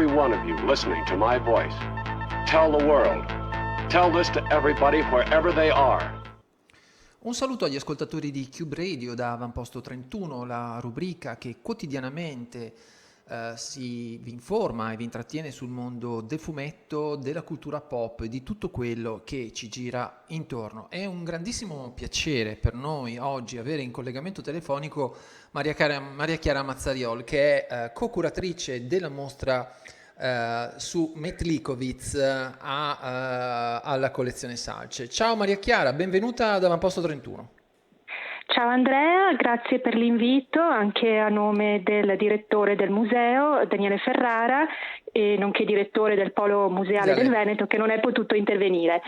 every one of you listening to my voice. Tell the world. Tell this to everybody wherever they are. Un saluto agli ascoltatori di Cube Radio da Avamposto 31, la rubrica che quotidianamente vi informa e vi intrattiene sul mondo del fumetto, della cultura pop e di tutto quello che ci gira intorno. È un grandissimo piacere per noi oggi avere in collegamento telefonico Maria Chiara Mazzariol, che è co-curatrice della mostra su Metlikovitz alla collezione Salce. Ciao Maria Chiara, benvenuta ad Avamposto 31. Ciao Andrea, grazie per l'invito anche a nome del direttore del museo Daniele Ferrara e nonché direttore del Polo Museale del Veneto che non è potuto intervenire.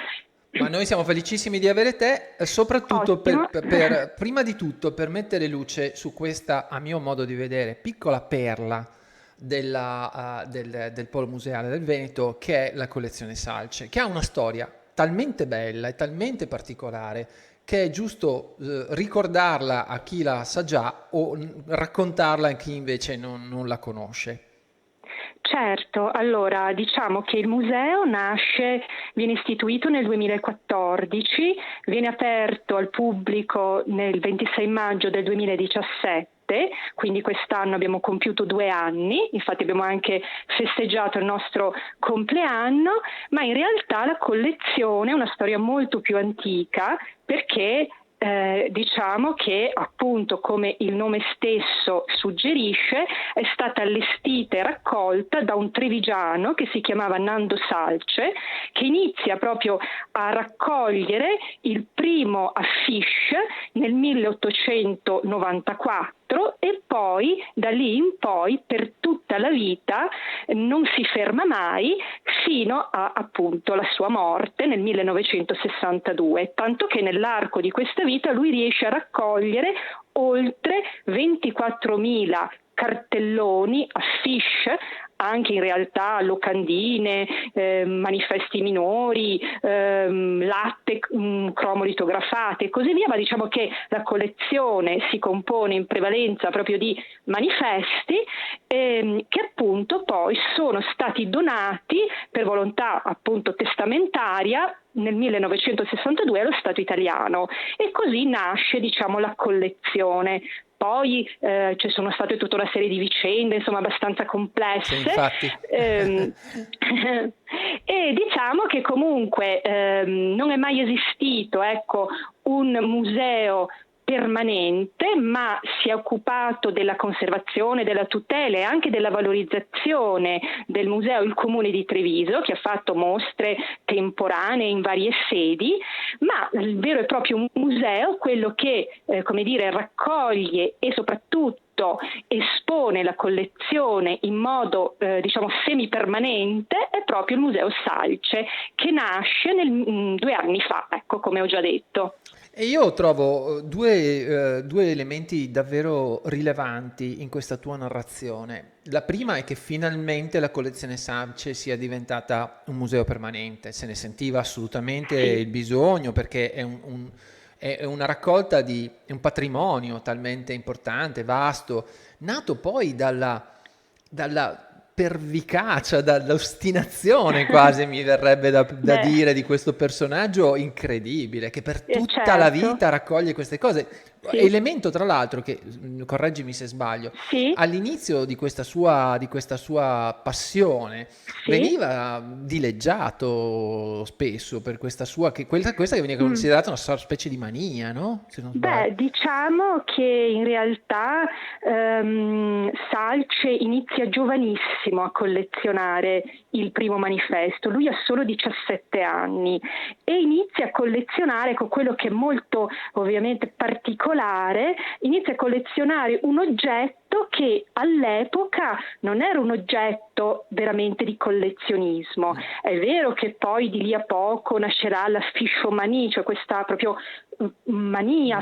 Ma noi siamo felicissimi di avere te, soprattutto per prima di tutto per mettere luce su questa, a mio modo di vedere, piccola perla del Polo Museale del Veneto, che è la collezione Salce, che ha una storia talmente bella e talmente particolare che è giusto ricordarla a chi la sa già o raccontarla a chi invece non la conosce. Certo, allora diciamo che il museo viene istituito nel 2014, viene aperto al pubblico nel 26 maggio del 2017, quindi quest'anno abbiamo compiuto 2 anni, infatti abbiamo anche festeggiato il nostro compleanno, ma in realtà la collezione è una storia molto più antica perché diciamo che appunto come il nome stesso suggerisce è stata allestita e raccolta da un trevigiano che si chiamava Nando Salce, che inizia proprio a raccogliere il primo affiche nel 1894 e poi da lì in poi per tutta la vita non si ferma mai fino a appunto la sua morte nel 1962, tanto che nell'arco di questa vita lui riesce a raccogliere oltre 24.000 cartelloni, affiche, anche in realtà locandine, manifesti minori, latte cromolitografate e così via, ma diciamo che la collezione si compone in prevalenza proprio di manifesti che appunto poi sono stati donati per volontà appunto testamentaria nel 1962 allo Stato italiano e così nasce diciamo la collezione. Poi ci sono state tutta una serie di vicende, insomma, abbastanza complesse. Sì, infatti. E diciamo che comunque non è mai esistito, ecco, un museo permanente, ma si è occupato della conservazione, della tutela e anche della valorizzazione del museo il Comune di Treviso, che ha fatto mostre temporanee in varie sedi, ma il vero e proprio museo, quello che raccoglie e soprattutto espone la collezione in modo diciamo semipermanente, è proprio il Museo Salce, che nasce 2 anni fa, ecco, come ho già detto. E io trovo due elementi davvero rilevanti in questa tua narrazione. La prima è che finalmente la collezione Salce sia diventata un museo permanente, se ne sentiva assolutamente il bisogno perché è una raccolta è un patrimonio talmente importante, vasto, nato poi dalla pervicacia, dall'ostinazione quasi mi verrebbe da dire di questo personaggio incredibile che per tutta la vita raccoglie queste cose. Sì. Elemento tra l'altro che, correggimi se sbaglio, sì, all'inizio di questa sua passione veniva dileggiato spesso per questa che veniva considerata una specie di mania, no? Se non sbaglio. Diciamo che in realtà Salce inizia giovanissimo a collezionare il primo manifesto, lui ha solo 17 anni e inizia a collezionare con quello che è molto ovviamente particolare, inizia a collezionare un oggetto che all'epoca non era un oggetto veramente di collezionismo. È vero che poi di lì a poco nascerà la fichomania, cioè questa proprio mania,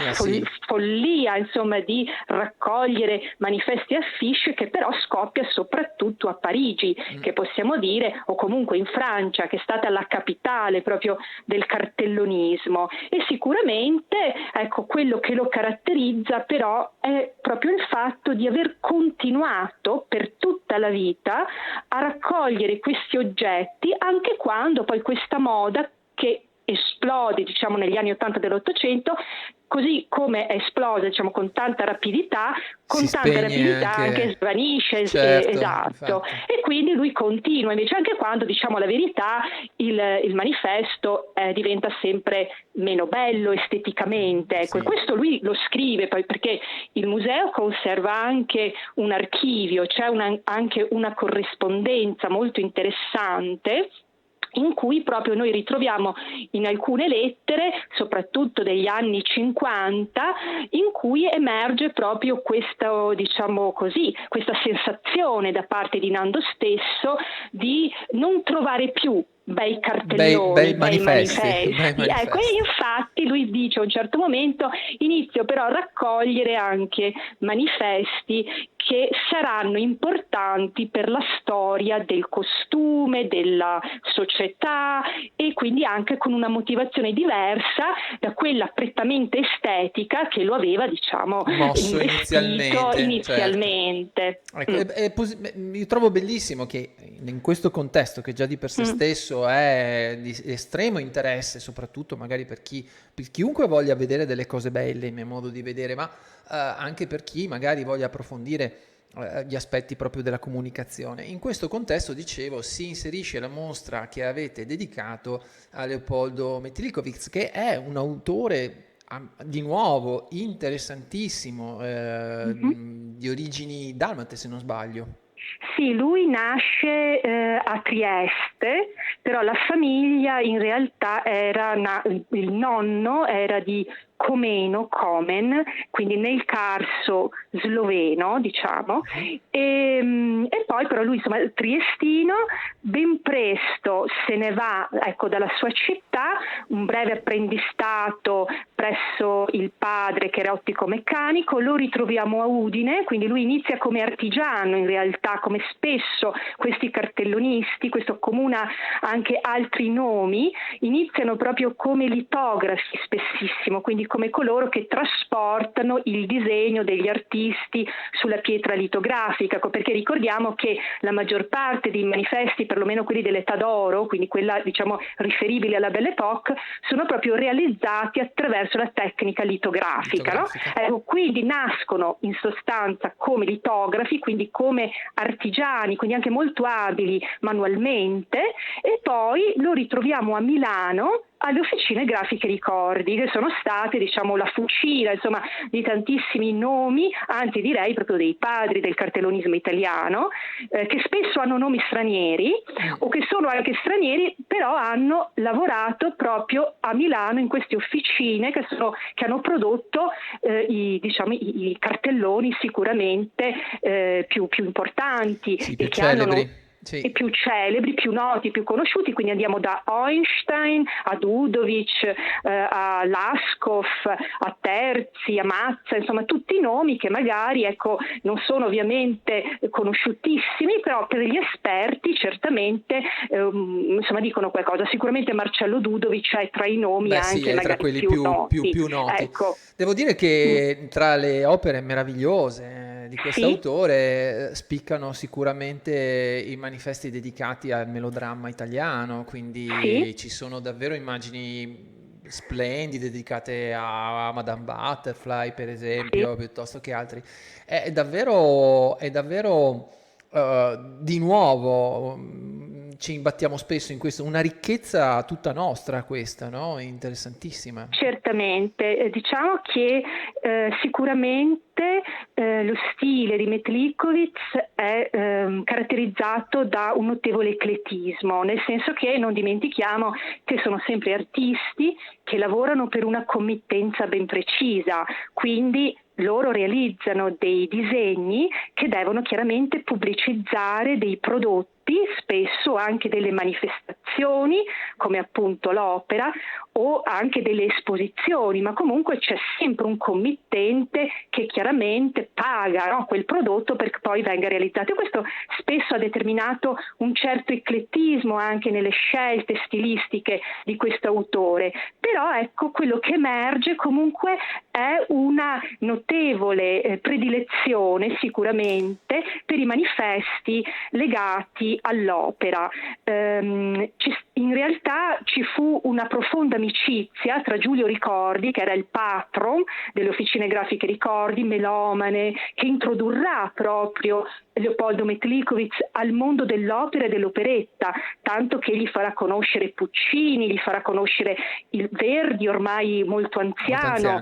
follia insomma di raccogliere manifesti e affiche, che però scoppia soprattutto a Parigi, che possiamo dire, o comunque in Francia, che è stata la capitale proprio del cartellonismo, e sicuramente ecco quello che lo caratterizza però è proprio il fatto di aver aver continuato per tutta la vita a raccogliere questi oggetti, anche quando poi questa moda, che esplode diciamo negli anni 80 dell'Ottocento, così come è esplosa diciamo con tanta rapidità, anche svanisce, certo, esatto. infatti. E quindi lui continua, invece anche quando diciamo la verità il manifesto diventa sempre meno bello esteticamente, ecco. Sì. E questo lui lo scrive poi perché il museo conserva anche un archivio, c'è anche una corrispondenza molto interessante in cui proprio noi ritroviamo in alcune lettere, soprattutto degli anni 50, in cui emerge proprio questo, diciamo così, questa sensazione da parte di Nando stesso di non trovare più bei cartelloni, bei manifesti. Ecco, e infatti lui dice a un certo momento: inizio però a raccogliere anche manifesti che saranno importanti per la storia del costume, della società, e quindi anche con una motivazione diversa da quella prettamente estetica che lo aveva, diciamo, mosso inizialmente. Certo. Ecco, io trovo bellissimo che in questo contesto, che già di per sé stesso è di estremo interesse, soprattutto magari per chiunque voglia vedere delle cose belle, in mio modo di vedere, ma anche per chi magari voglia approfondire gli aspetti proprio della comunicazione. In questo contesto, dicevo, si inserisce la mostra che avete dedicato a Leopoldo Metelikovic, che è un autore di nuovo interessantissimo, di origini dalmate se non sbaglio. Sì, lui nasce a Trieste, però la famiglia in realtà il nonno era di Komen, quindi nel Carso sloveno, diciamo, e poi però lui, insomma, triestino, ben presto se ne va, ecco, dalla sua città, un breve apprendistato presso il padre che era ottico meccanico, lo ritroviamo a Udine, quindi lui inizia come artigiano in realtà, come spesso questi cartellonisti, questo accomuna anche altri nomi, iniziano proprio come litografi spessissimo, quindi come coloro che trasportano il disegno degli artisti sulla pietra litografica, perché ricordiamo che la maggior parte dei manifesti, perlomeno quelli dell'età d'oro, quindi quella diciamo riferibile alla Belle Époque, sono proprio realizzati attraverso la tecnica litografica. No? Quindi nascono in sostanza come litografi, quindi come artigiani, quindi anche molto abili manualmente, e poi lo ritroviamo a Milano alle officine grafiche Ricordi, che sono state, diciamo, la fucina, insomma, di tantissimi nomi, anzi direi proprio dei padri del cartellonismo italiano, che spesso hanno nomi stranieri o che sono anche stranieri, però hanno lavorato proprio a Milano in queste officine che hanno prodotto i cartelloni sicuramente più importanti, sì, più e che celebri. hanno i più celebri, più noti, più conosciuti, quindi andiamo da Einstein a Udovic, a Laskov, a Terzi, a Mazza, insomma tutti nomi che magari non sono ovviamente conosciutissimi, però per gli esperti certamente dicono qualcosa. Sicuramente Marcello Dudovic è tra i nomi anche tra quelli più noti. Più noti. Ecco. Devo dire che tra le opere meravigliose di quest'autore spiccano sicuramente i manifesti dedicati al melodramma italiano, quindi ci sono davvero immagini splendide dedicate a Madame Butterfly, per esempio, piuttosto che altri. È davvero di nuovo ci imbattiamo spesso in questo, una ricchezza tutta nostra questa, no? Interessantissima. Certamente, diciamo che sicuramente lo stile di Metelikovic è caratterizzato da un notevole eclettismo, nel senso che non dimentichiamo che sono sempre artisti che lavorano per una committenza ben precisa, quindi loro realizzano dei disegni che devono chiaramente pubblicizzare dei prodotti, spesso anche delle manifestazioni installazioni come appunto l'opera o anche delle esposizioni, ma comunque c'è sempre un committente che chiaramente paga, no, quel prodotto perché poi venga realizzato, e questo spesso ha determinato un certo eclettismo anche nelle scelte stilistiche di questo autore. Però ecco, quello che emerge comunque è una notevole predilezione sicuramente per i manifesti legati all'opera. In realtà ci fu una profonda amicizia tra Giulio Ricordi, che era il patron delle officine grafiche Ricordi, melomane, che introdurrà proprio Leopoldo Metlikovic al mondo dell'opera e dell'operetta, tanto che gli farà conoscere Puccini, gli farà conoscere il Verdi, ormai molto anziano.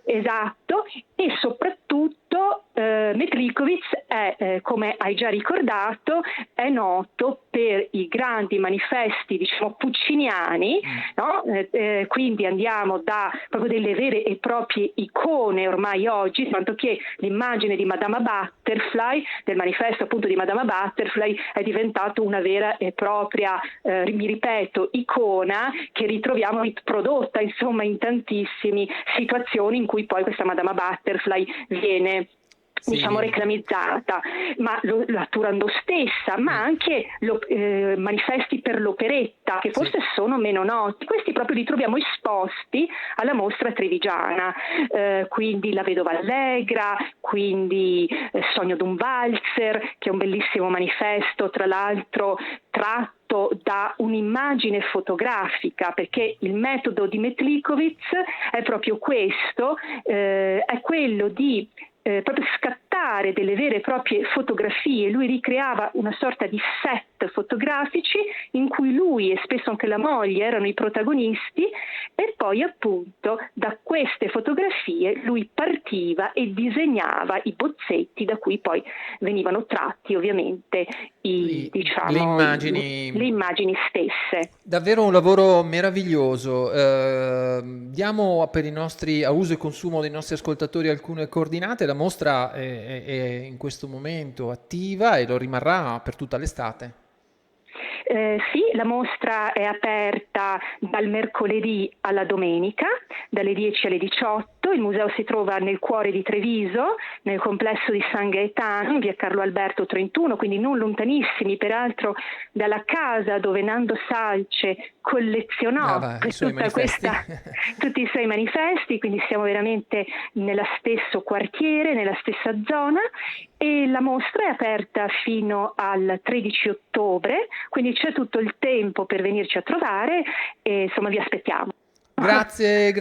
Esatto, e soprattutto Metlikovic è, come hai già ricordato, è noto per i grandi manifesti, diciamo, pucciniani, no? Quindi andiamo da proprio delle vere e proprie icone ormai oggi, tanto che l'immagine di Madama Butterfly, del manifesto appunto di Madama Butterfly, è diventato una vera e propria, mi ripeto, icona che ritroviamo riprodotta insomma in tantissime situazioni in cui poi questa Madama Butterfly viene diciamo reclamizzata, ma la Turandot stessa, ma anche manifesti per l'operetta che forse sono meno noti. Questi proprio li troviamo esposti alla mostra trevigiana, quindi La vedova allegra, quindi Sogno d'un valzer, che è un bellissimo manifesto, tra l'altro tratto da un'immagine fotografica, perché il metodo di Metlikovic è proprio questo, è quello di proprio scattare delle vere e proprie fotografie. Lui ricreava una sorta di set fotografici in cui lui e spesso anche la moglie erano i protagonisti, e poi appunto da queste fotografie lui partiva e disegnava i bozzetti da cui poi venivano tratti ovviamente le immagini stesse. Davvero un lavoro meraviglioso. Diamo per i nostri, a uso e consumo dei nostri ascoltatori, alcune coordinate. La mostra è in questo momento attiva e lo rimarrà per tutta l'estate. Sì, la mostra è aperta dal mercoledì alla domenica, dalle 10 alle 18. Il museo si trova nel cuore di Treviso, nel complesso di San Gaetano, in via Carlo Alberto 31, quindi non lontanissimi, peraltro, dalla casa dove Nando Salce collezionò tutti i suoi manifesti, quindi siamo veramente nello stesso quartiere, nella stessa zona, e la mostra è aperta fino al 13 ottobre, quindi c'è tutto il tempo per venirci a trovare e insomma vi aspettiamo. Grazie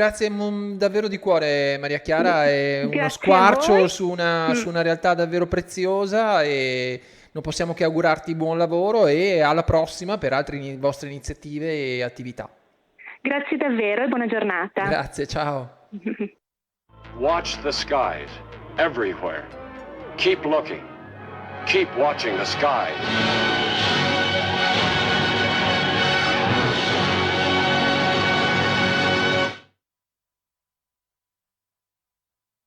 davvero di cuore, Maria Chiara, è uno squarcio su una realtà davvero preziosa, e non possiamo che augurarti buon lavoro e alla prossima per altre vostre iniziative e attività. Grazie davvero e buona giornata. Grazie, ciao. Watch the skies everywhere. Keep looking. Keep watching the skies.